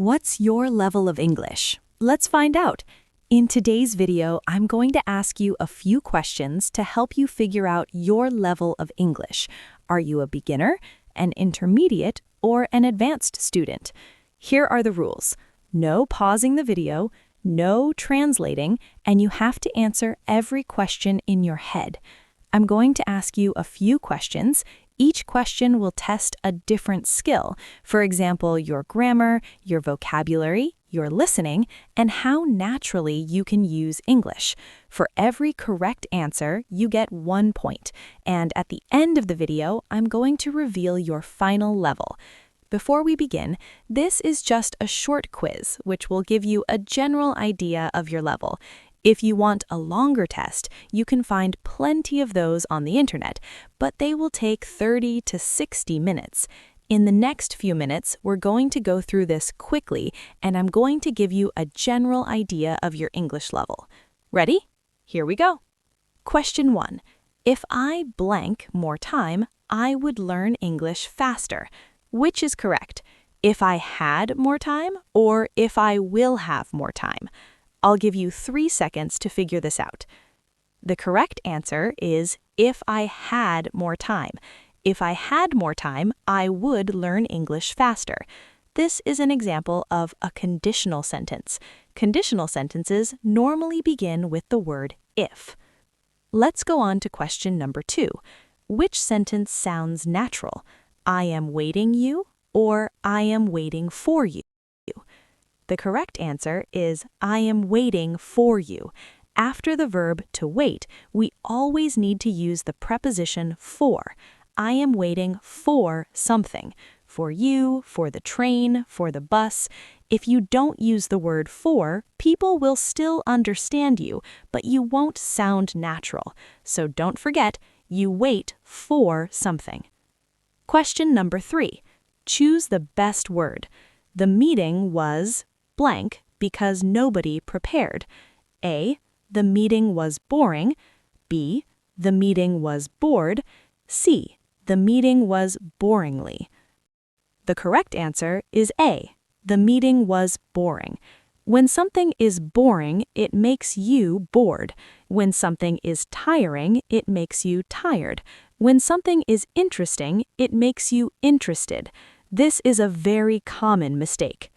What's your level of English? Let's find out. In today's video, I'm going to ask you a few questions to help you figure out your level of English. Are you a beginner, an intermediate, or an advanced student? Here are the rules. No pausing the video, no translating, and you have to answer every question in your head. I'm going to ask you a few questions. Each question will test a different skill. For example, your grammar, your vocabulary, your listening, and how naturally you can use English. For every correct answer, you get 1 point. And at the end of the video, I'm going to reveal your final level. Before we begin, this is just a short quiz, which will give you a general idea of your level. If you want a longer test, you can find plenty of those on the internet, but they will take 30 to 60 minutes. In the next few minutes, we're going to go through this quickly, and I'm going to give you a general idea of your English level. Ready? Here we go. Question 1. If I blank more time, I would learn English faster. Which is correct? If I had more time or if I will have more time? I'll give you 3 seconds to figure this out. The correct answer is if I had more time. If I had more time, I would learn English faster. This is an example of a conditional sentence. Conditional sentences normally begin with the word if. Let's go on to question number 2. Which sentence sounds natural? I am waiting you or I am waiting for you? The correct answer is I am waiting for you. After the verb to wait, we always need to use the preposition for. I am waiting for something. For you, for the train, for the bus. If you don't use the word for, people will still understand you, but you won't sound natural. So don't forget, you wait for something. Question number 3. Choose the best word. The meeting was blank because nobody prepared. A. The meeting was boring. B. The meeting was bored. C. The meeting was boringly. The correct answer is A. The meeting was boring. When something is boring, it makes you bored. When something is tiring, it makes you tired. When something is interesting, it makes you interested. This is a very common mistake.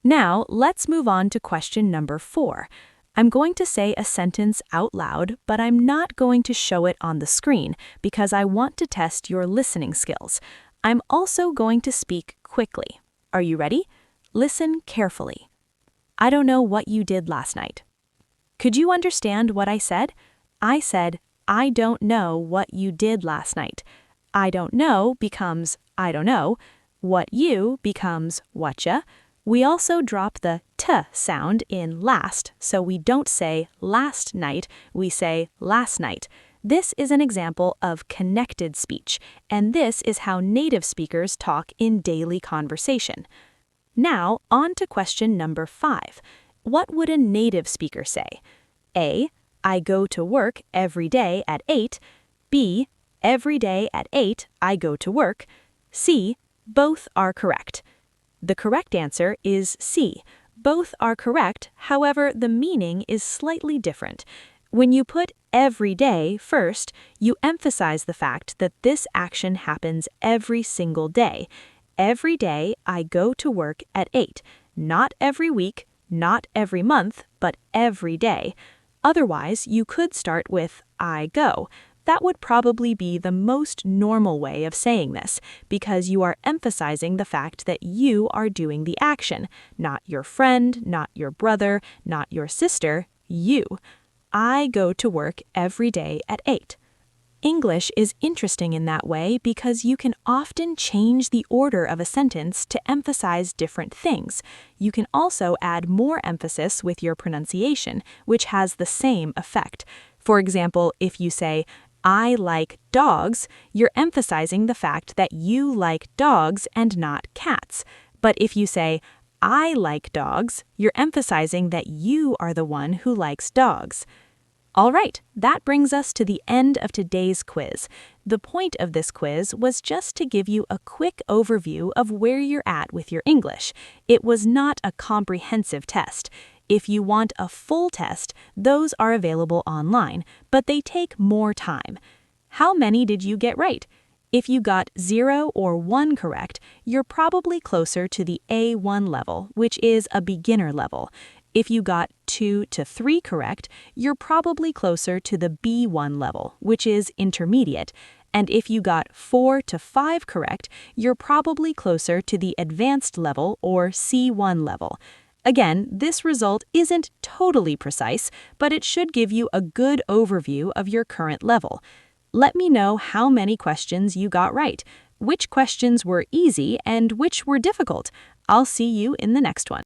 Now, let's move on to question number 4. I'm going to say a sentence out loud, but I'm not going to show it on the screen because I want to test your listening skills. I'm also going to speak quickly. Are you ready? Listen carefully. I don't know what you did last night. Could you understand what I said? I said, I don't know what you did last night. I don't know becomes I don't know. What you becomes whatcha. We also drop the t sound in last, so we don't say last night, we say last night. This is an example of connected speech, and this is how native speakers talk in daily conversation. Now, on to question number 5. What would a native speaker say? A. I go to work every day at 8. B. Every day at 8 I go to work. C. Both are correct. The correct answer is C. Both are correct, however, the meaning is slightly different. When you put every day first, you emphasize the fact that this action happens every single day. Every day I go to work at 8. Not every week, not every month, but every day. Otherwise, you could start with I go. That would probably be the most normal way of saying this, because you are emphasizing the fact that you are doing the action, not your friend, not your brother, not your sister, you. I go to work every day at 8. English is interesting in that way because you can often change the order of a sentence to emphasize different things. You can also add more emphasis with your pronunciation, which has the same effect. For example, if you say, I like dogs, you're emphasizing the fact that you like dogs and not cats. But if you say, I like dogs, you're emphasizing that you are the one who likes dogs. All right, that brings us to the end of today's quiz. The point of this quiz was just to give you a quick overview of where you're at with your English. It was not a comprehensive test. If you want a full test, those are available online, but they take more time. How many did you get right? If you got 0 or 1 correct, you're probably closer to the A1 level, which is a beginner level. If you got 2 to 3 correct, you're probably closer to the B1 level, which is intermediate. And if you got 4 to 5 correct, you're probably closer to the advanced level or C1 level. Again, this result isn't totally precise, but it should give you a good overview of your current level. Let me know how many questions you got right, which questions were easy and which were difficult. I'll see you in the next one.